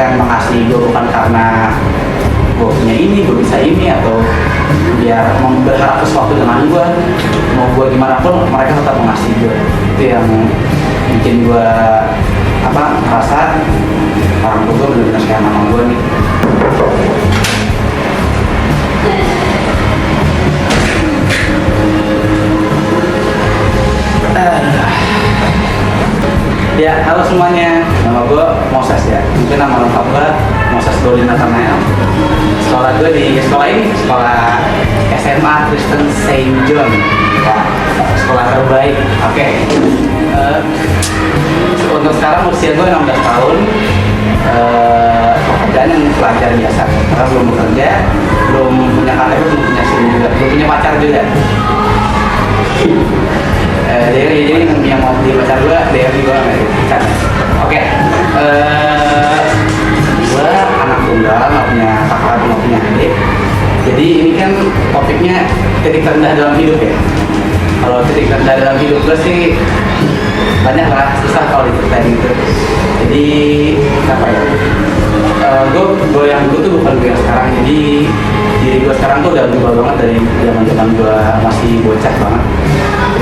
mereka mengasihi gue bukan karena gue punya ini, gue bisa ini, atau biar berharap sesuatu dengan gue, mau gue gimana pun mereka tetap mengasihi gue. Itu yang bikin gue merasa orang tua gue benar-benar kayak mama gue nih. Ya, halo semuanya, nama gue Moses ya. Mungkin nama lengkap gue Moses Doli Nathanael. Sekolah gue di sekolah ini, sekolah SMA Kristen Saint John. Ya, sekolah terbaik. Oke. Untuk sekarang usia gue 16 tahun. Pekerjaan yang pelajar biasa. Karena belum bekerja, belum punya KTP, belum punya SIM juga, belum punya pacar juga. Jadi yang mau di pacar gue, DM gue nggak bisa. Oke, gue anak tunggal, nggak punya kakak, nggak punya adik. Jadi ini kan topiknya titik terendah dalam hidup ya. Kalau titik terendah dalam hidup gue sih banyak lah, susah kalau diceritain gitu. Jadi apa ya? Gue yang dulu tuh bukan gue yang sekarang. Jadi diri gue sekarang tuh udah berubah banget dari zaman gue masih bocah banget.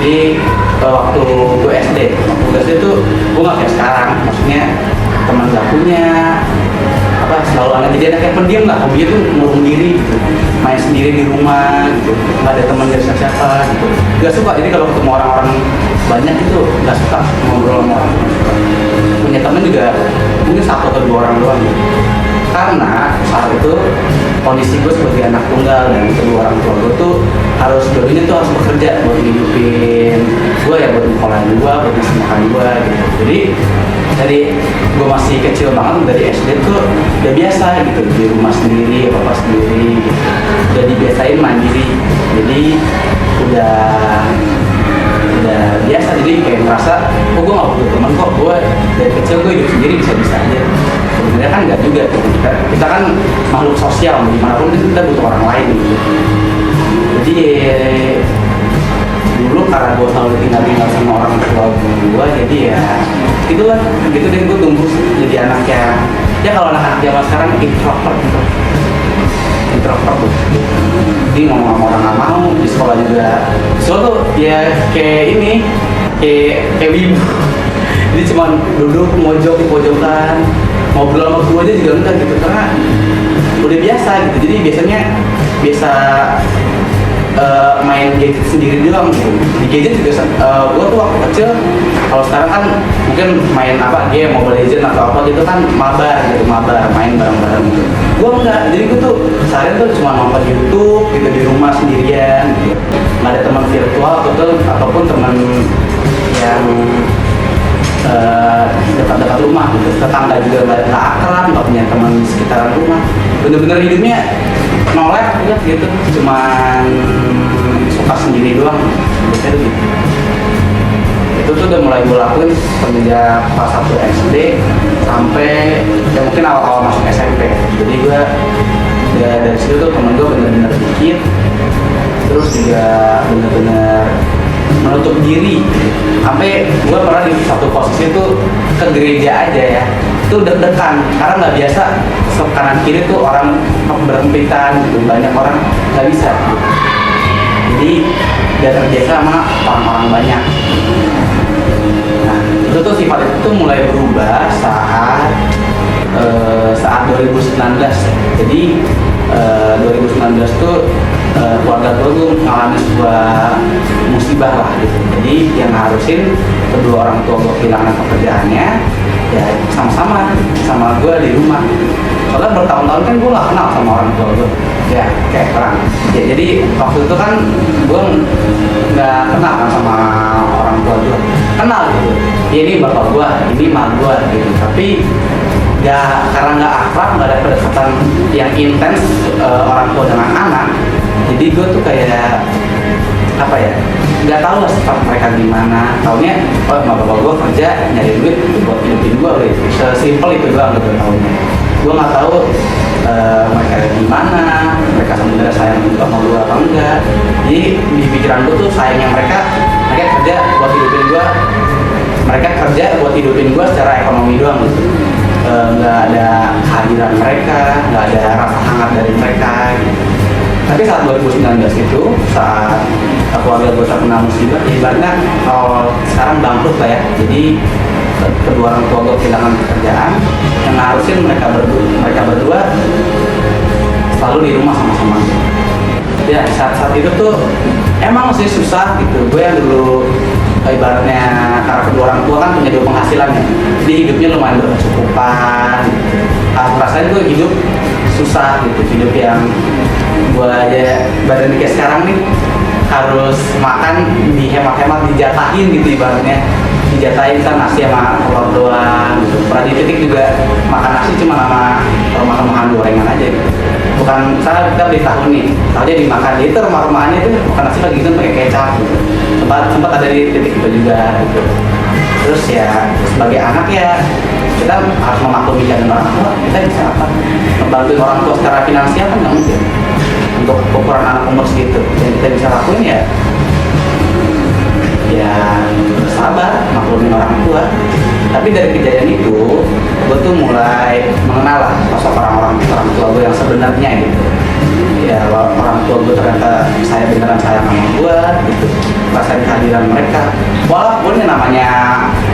Jadi waktu gue SD tuh gue nggak kayak sekarang, maksudnya teman gak punya selalu anak, jadi anak yang pendiam lah, hobinya tuh ngurung diri gitu, main sendiri di rumah gitu, nggak ada teman dari siapa gitu, gak suka. Jadi kalau ketemu orang-orang banyak itu gak suka ngobrol sama orang, punya teman juga mungkin 1 atau 2 orang doang gitu. Karena saat itu kondisi gue sebagai anak tunggal dan kedua orang tua gue tuh harus dulunya tuh harus bekerja buat hidupin gue ya, buat sekolah gue, buat ngasih makan gue gitu. Jadi dari gue masih kecil banget, dari SD tuh udah biasa gitu di rumah sendiri, apa sendiri gitu. Udah dibiasain mandiri, jadi udah biasa. Jadi kayak ngerasa gue gak butuh teman kok, gue dari kecil gue hidup sendiri bisa-bisa aja. Sebenarnya kan nggak juga, kita kan makhluk sosial, dimanapun kita butuh orang lain gitu. Jadi dulu karena gue selalu tinggal sama orang tua gue, jadi ya gitu lah, gitu deh. Gue tumbuh jadi anak yang ya kalau anak-anak zaman sekarang introvert gitu. Jadi ngomong sama orang nggak mau, di sekolah juga tuh ya kayak ini, kayak wibu. Jadi cuma duduk mojok di pojokan, ngobrol sama guru aja juga enggak gitu, karena udah biasa gitu. Jadi biasa main gadget sendiri doang gitu. Di gadget juga gue tuh waktu kecil, kalau sekarang kan mungkin main game Mobile Legends atau apa gitu kan, mabar main bareng-bareng gitu. Gue enggak, jadi gue tuh seharian tuh cuma nonton YouTube gitu di rumah sendirian gitu. Nggak ada teman virtual ataupun teman yang dekat-dekat rumah gitu. Tetangga juga nggak akrab, nggak punya teman di sekitaran rumah. Bener-bener hidupnya nolak gitu, cuman suka sendiri doang gitu. Itu tuh udah mulai gue lakuin semenjak kelas 1 SD sampai ya mungkin awal-awal masuk SMP. Jadi gue ya dari situ tuh temen gue bener-bener dikit, terus juga bener-bener menutup diri. Sampai gue pernah di satu posisi tuh ke gereja aja ya, itu deg-degan karena nggak biasa, kanan kiri tuh orang berempitan gitu, banyak orang, nggak bisa gitu. Jadi dia terbiasa sama orang-orang banyak. Nah itu tuh sifat itu tuh mulai berubah saat 2019. Jadi 2019 tuh keluarga gue tuh mengalami sebuah musibah lah gitu. Jadi yang harusin kedua orang tua gue kehilangan pekerjaannya, ya sama gue di rumah. Soalnya bertahun-tahun kan gue gak kenal sama orang tua gue, ya kayak perang ya. Jadi waktu itu kan gue gak kenal kan sama orang tua gue, kenal gitu ya, ini bapak gue, ini emak gue gitu, tapi karena nggak akrab, nggak ada kedekatan yang intens orang tua dengan anak. Jadi gue tuh kayak nggak tahu lah sifat mereka gimana. Taunya bapak gue kerja nyari duit buat hidupin gue gitu, sesimpel itu doang gitu taunya. Gue nggak tahu mereka gimana, mereka sebenarnya sayang sama gue apa enggak. Jadi di pikiran gue tuh sayangnya mereka kerja buat hidupin gue, secara ekonomi doang gitu. nggak ada kehadiran mereka, nggak ada rasa hangat dari mereka gitu. Tapi saat 2019 itu, saat keluarga gue terkena musibah, ibaratnya kalau sekarang bangkrut lah ya. Jadi kedua orang tua gue kehilangan pekerjaan, yang ngarusin mereka berdua selalu di rumah sama-sama. Ya saat itu tuh emang masih susah gitu. Gue yang dulu ibaratnya karena kedua orang tua kan punya dua penghasilan ya, jadi hidupnya lumayan berkecukupan. Aku rasain gue hidup susah gitu, hidup yang gue aja badan kayak sekarang nih harus makan dihemat-hemat, dijatahin gitu ibaratnya, dijatahin kan nasi sama telur doang gitu. Pernah di titik juga makan nasi cuma sama rumah-rumahan gorengan aja gitu. Bukan misalnya kita beli tahu nih, tahunya dimakan, itu rumah-rumahannya tuh makan nasi lagi gitu pakai kecap gitu. Sempat ada di titik itu juga gitu. Terus ya sebagai anak ya kita harus memaklumi jalan orang tua. Kita bisa apa? Membantu orang tua secara finansial kan nggak mungkin. Untuk ukuran anak umur segitu, yang kita bisa lakuin ya bersabar, maklumin orang tua. Tapi dari kejadian itu, gue tuh mulai mengenal lah sosok orang tua gue yang sebenarnya gitu. Ya orang tua gue ternyata saya beneran sayang sama gue gitu, rasain kehadiran mereka. Walaupun yang namanya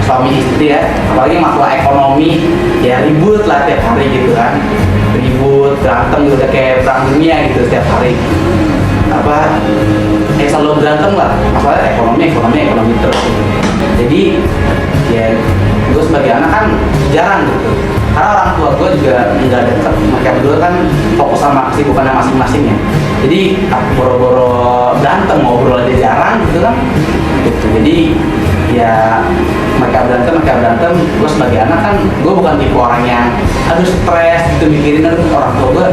suami istri ya, apalagi masalah ekonomi ya ribut lah tiap hari gitu kan, ribut berantem udah kayak perang dunia gitu setiap hari. Selalu berantem lah, masalah ekonomi terus gitu. Jadi ya gue sebagai anak kan jarang gitu, karena orang tua gue juga nggak deket, mereka berdua kan fokus sama kesibukannya masing-masing ya. Jadi boro-boro berantem, ngobrol aja jarang gitu kan gitu. Jadi ya mereka berantem, gue sebagai anak kan gue bukan tipe orang yang aduh stres gitu mikirin orang tua gue,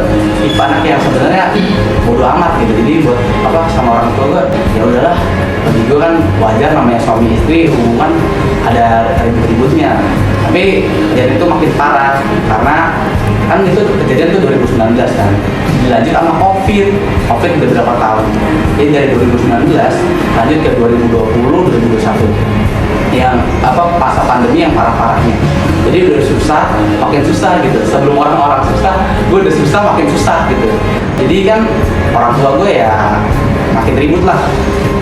tipe anak yang sebenarnya bodo amat gitu. Jadi buat apa sama orang tua gue ya udahlah, bagi gue kan wajar, namanya suami istri hubungan ada ribut-ributnya. Tapi kejadian itu makin parah karena kan itu kejadian tuh 2019 kan, dilanjut sama COVID udah berapa tahun. Jadi dari 2019 lanjut ke 2020 2021 yang masa pandemi yang parah-parahnya. Jadi udah susah makin susah gitu. Sebelum orang-orang susah, gue udah susah makin susah gitu. Jadi kan orang tua gue ya makin ribut lah.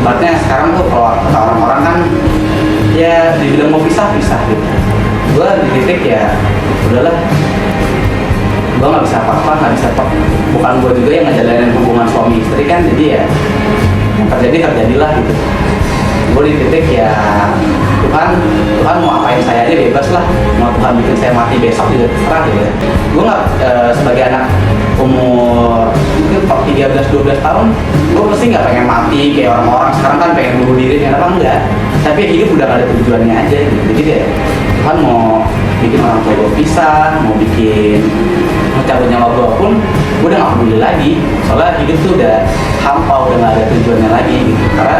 Ibaratnya sekarang tuh kalau kata orang-orang kan ya dibilang mau pisah gitu. Gue di titik ya udahlah, gue nggak bisa apa-apa, bukan gue juga yang ngejalanin hubungan suami istri kan. Jadi ya yang terjadilah gitu. Gue di titik ya Tuhan mau apain saya aja bebas lah, mau Tuhan bikin saya mati besok juga terserah gitu ya. Gue nggak sebagai anak umur mungkin 13-12 tahun, gue pasti nggak pengen mati kayak orang-orang sekarang kan pengen bunuh diri, kenapa enggak? Tapi hidup udah gak ada tujuannya aja gitu. Jadi deh Tuhan mau bikin orang tua gue pisah, mau cabut nyawa gue pun gue udah gak peduli lagi, soalnya hidup tuh udah hampa, udah gak ada tujuannya lagi gitu. Karena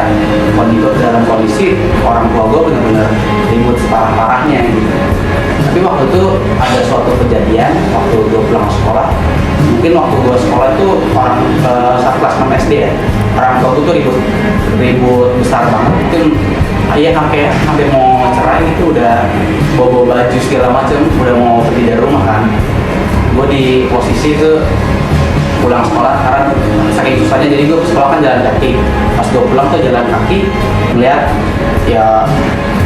dalam kondisi orang tua gue bener-bener ribut separah-parahnya gitu. Tapi waktu itu ada suatu kejadian waktu gue pulang sekolah, mungkin waktu gue sekolah itu saat kelas 6 SD ya, orang tua gue tuh ribut besar banget. Mungkin ayah sampai mau cerai gitu, udah bawa baju segala macem, udah mau pergi dari rumah kan. Gue di posisi itu pulang sekolah karena saking susahnya, jadi gue sekolah kan jalan kaki. Pas gue pulang tuh jalan kaki, ngeliat ya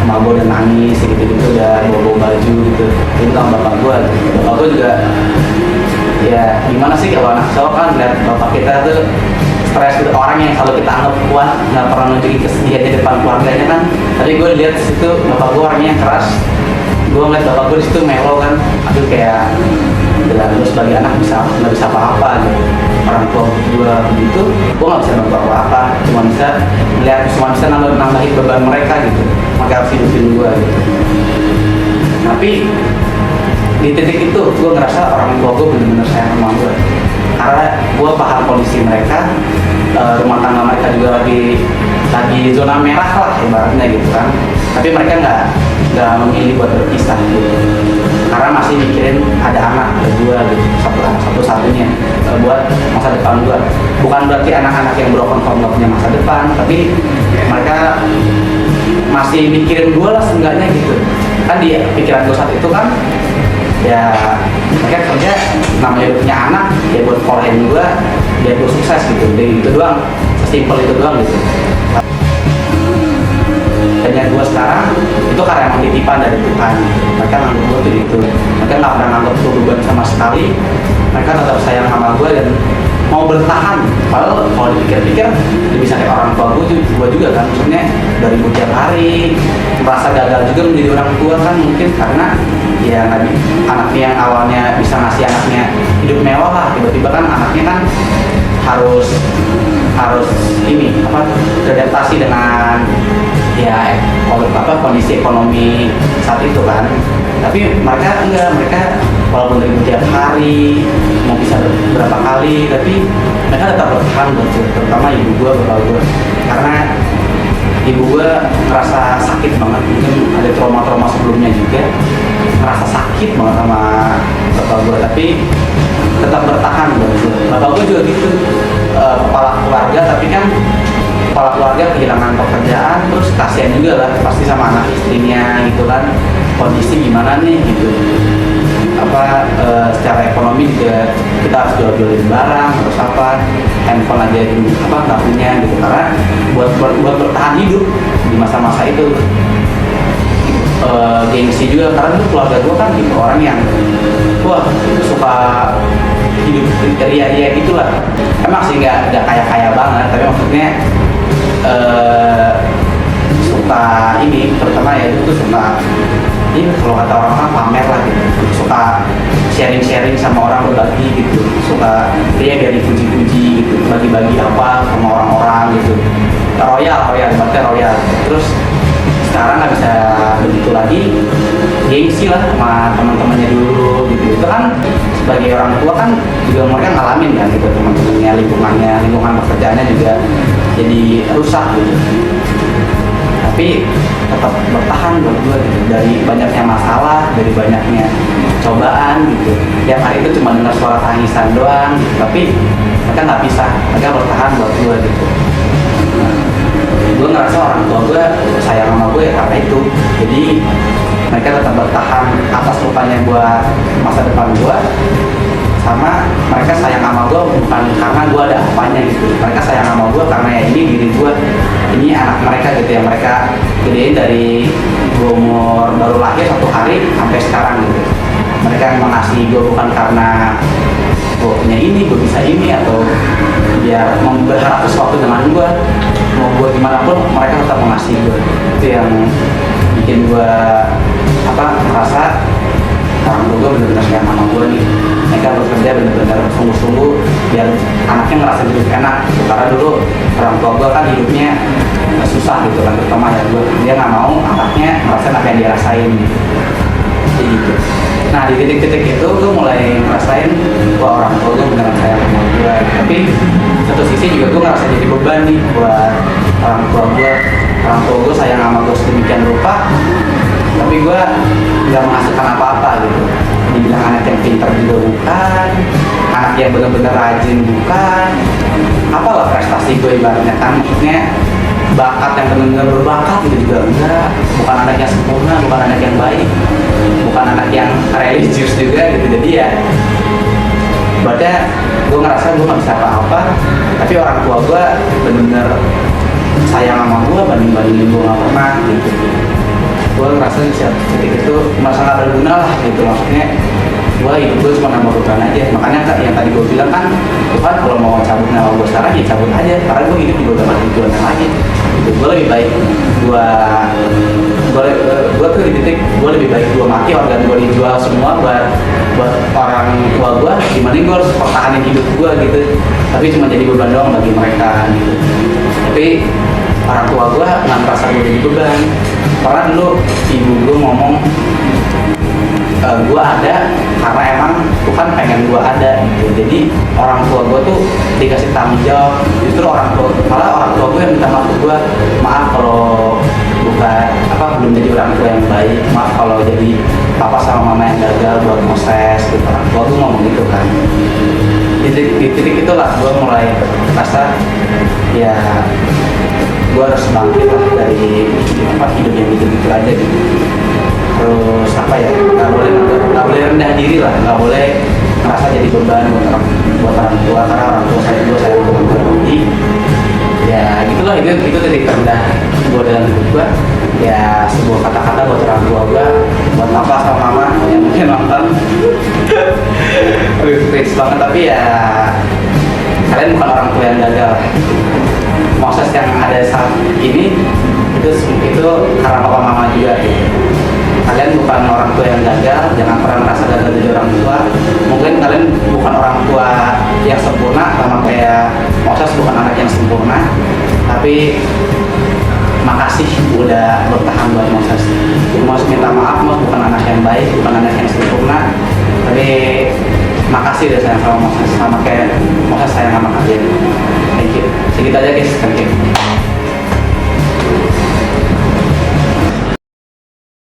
sama gue udah nangis gitu udah bawa baju gitu. Itu sama bapak gue juga ya gimana sih kalau anak cowok kan lihat bapak kita tuh stres gitu, orang yang selalu kita anggap kuat, nggak pernah nunjukin kesedihan di depan keluarganya kan. Tapi gue lihat situ bapak gue orangnya yang keras, gue ngeliat bapak gue di situ melo kan. Aduh kayak gue sebagai anak nggak bisa apa-apa gitu. Orang tua gue begitu, gue nggak bisa bantu apa-apa, cuma bisa nambahin beban mereka gitu. Mereka harus hidupin gue gitu. Tapi di titik itu gue ngerasa orang tua gue benar-benar sayang sama gue, karena gue paham kondisi mereka, rumah tangga mereka juga lagi zona merah lah ibaratnya gitu kan. Tapi mereka nggak memilih buat berpisah gitu, karena masih mikirin ada anak kedua gitu, satu-satunya buat masa depan gue. Bukan berarti anak-anak yang broken home gak punya masa depan, tapi mereka masih mikirin gue lah seenggaknya gitu kan. Di pikiran gue saat itu kan ya mereka kerja namanya udah punya anak ya buat sekolahin juga biar gue sukses gitu. Jadi itu doang, sesimpel itu doang gitu. Dan gue sekarang itu karena emang titipan dari Tuhan. Mereka nganggep gue tuh gitu, mereka nggak pernah nganggep gue beban sama sekali. Mereka tetap sayang sama gue dan mau bertahan. Padahal kalau dipikir-pikir lebih sakit orang tua gue juga kan, maksudnya dari tiap hari merasa gagal juga menjadi orang tua kan, mungkin karena ya anaknya yang awalnya bisa ngasih anaknya hidup mewah lah, tiba-tiba kan anaknya kan harus ini beradaptasi dengan ya kondisi ekonomi saat itu kan. Tapi mereka enggak, mereka walaupun dari tiap hari mau bisa berapa kali, tapi mereka tetap bertahan buat gue, terutama ibu gue, bapak gue, karena ibu gue ngerasa sakit banget, mungkin ada trauma-trauma sebelumnya juga, ngerasa sakit banget sama bapak gue, tapi tetap bertahan buat gue. Bapak gue juga gitu, kepala keluarga, tapi kan kepala keluarga kehilangan pekerjaan, terus kasihan juga lah pasti sama anak istrinya gitu kan, kondisi gimana nih gitu, secara ekonomi juga kita harus jual-jualin barang, terus handphone aja nggak punya gitu, karena buat bertahan hidup di masa-masa itu. Gengsi juga karena itu keluarga gue kan gitu, orang yang suka hidup ria-ria gitulah. Emang sih nggak kaya-kaya banget, tapi maksudnya suka ini, terutama ya itu suka ini, kalau kata orang-orang pamer lah gitu, suka sharing sama orang, berbagi gitu, suka dia biar dipuji-puji gitu, bagi-bagi apa sama orang-orang gitu, ibaratnya royal. Terus sekarang nggak bisa begitu lagi, gengsi lah sama teman-temannya dulu gitu. Itu kan sebagai orang tua kan juga mereka ngalamin kan gitu, teman-temannya, lingkungan pekerjaannya juga jadi rusak gitu. Tapi tetap bertahan buat gue gitu, dari banyaknya masalah, dari banyaknya cobaan gitu. Tiap hari itu cuma dengar suara tangisan doang gitu, tapi mereka nggak bisa, mereka bertahan buat gue gitu. Gue ngerasa orang tua gue sayang sama gue karena itu. Jadi mereka tetap bertahan atas lupanya buat masa depan gue, sama mereka sayang sama gue bukan karena gue ada apanya gitu. Mereka sayang sama gue karena ya ini diri gue, ini anak mereka gitu, yang mereka gedein dari gue umur baru lahir 1 hari sampai sekarang gitu. Mereka yang mengasihi gue bukan karena gue punya ini, gue bisa ini, atau biar berharap sesuatu dengan gue. Mau gue gimana pun mereka tetap mengasihi gue. Itu yang bikin gue merasa orang tua gue benar-benar sayang sama gue nih. Mereka bekerja benar-benar sungguh-sungguh biar anaknya ngerasa hidup enak gitu. Karena dulu orang tua gue kan hidupnya susah gitu kan, terutama ya gue, dia nggak mau anaknya ngerasain apa yang dia rasain gitu. Jadi gitu. Nah di titik-titik itu gue mulai ngerasain bahwa orang tua gue beneran sayang sama gue. Tapi satu sisi juga gue ngerasa jadi beban nih buat orang tua gue. Orang tua gue sayang sama gue sedemikian rupa, tapi gue nggak menghasilkan apa-apa gitu. Dibilang anak yang pintar juga bukan, anak yang benar-benar rajin bukan, apalah prestasi gue ibaratnya kan, maksudnya bakat yang benar-benar berbakat gitu juga enggak, bukan anak yang sempurna, bukan anak yang baik, bukan anak yang religius juga gitu. Jadi ya berarti gue ngerasa gue nggak bisa apa-apa, tapi orang tua gue benar-benar sayang sama gue banding-bandingin gue nggak pernah gitu. Gue ngerasa di saat titik itu merasa nggak berguna lah gitu, maksudnya hidup gue cuma nambah beban aja. Makanya yang tadi gue bilang kan, Tuhan kalau mau cabut nyawa gue sekarang ya cabut aja, karena gue hidup juga udah mati tujuan yang lain gitu. Gue lebih baik gue tuh di titik gue lebih baik gue mati, organ gue dijual semua buat orang tua gue, gimana gue harus pertahanin hidup gue gitu, tapi cuma jadi beban doang bagi mereka gitu. Tapi orang tua gue nggak merasa gue jadi beban, karena dulu ibu gue ngomong gue ada karena emang Tuhan pengen gue ada gitu. Jadi orang tua gue tuh dikasih tanggung jawab, justru malah orang tua gue yang minta maaf ke gue, maaf kalau bukan belum jadi orang tua yang baik, maaf kalau jadi papa sama mama yang gagal buat proses gitu. Orang tua gue ngomong gitu kan. Di titik itulah gue mulai merasa ya gue harus bangkit lah dari hidup yang gitu-gitu aja gitu. terus apa ya, nggak boleh rendah diri lah, nggak boleh merasa jadi beban buat orang tua, karena orang tua saya juga saya jadi ya gitulah. Itu titik terendah gue dalam hidup gue, ya sebuah kata-kata buat orang tua gue, buat papa sama mama yang mungkin nonton. Aduh, cringe banget, tapi ya kalian bukan orang tua yang gagal. Proses yang ada saat ini itu karena papa mama juga gitu. Kalian bukan orang tua yang gagal, jangan pernah merasa gagal jadi orang tua. Mungkin kalian bukan orang tua yang sempurna, sama kayak Moses bukan anak yang sempurna, tapi makasih udah bertahan buat Moses. Moses minta maaf, Moses bukan anak yang baik, bukan anak yang sempurna, tapi makasih udah sayang sama Moses, sama kayak Moses sayang sama kalian. Thank you. Segitu aja guys, thank you.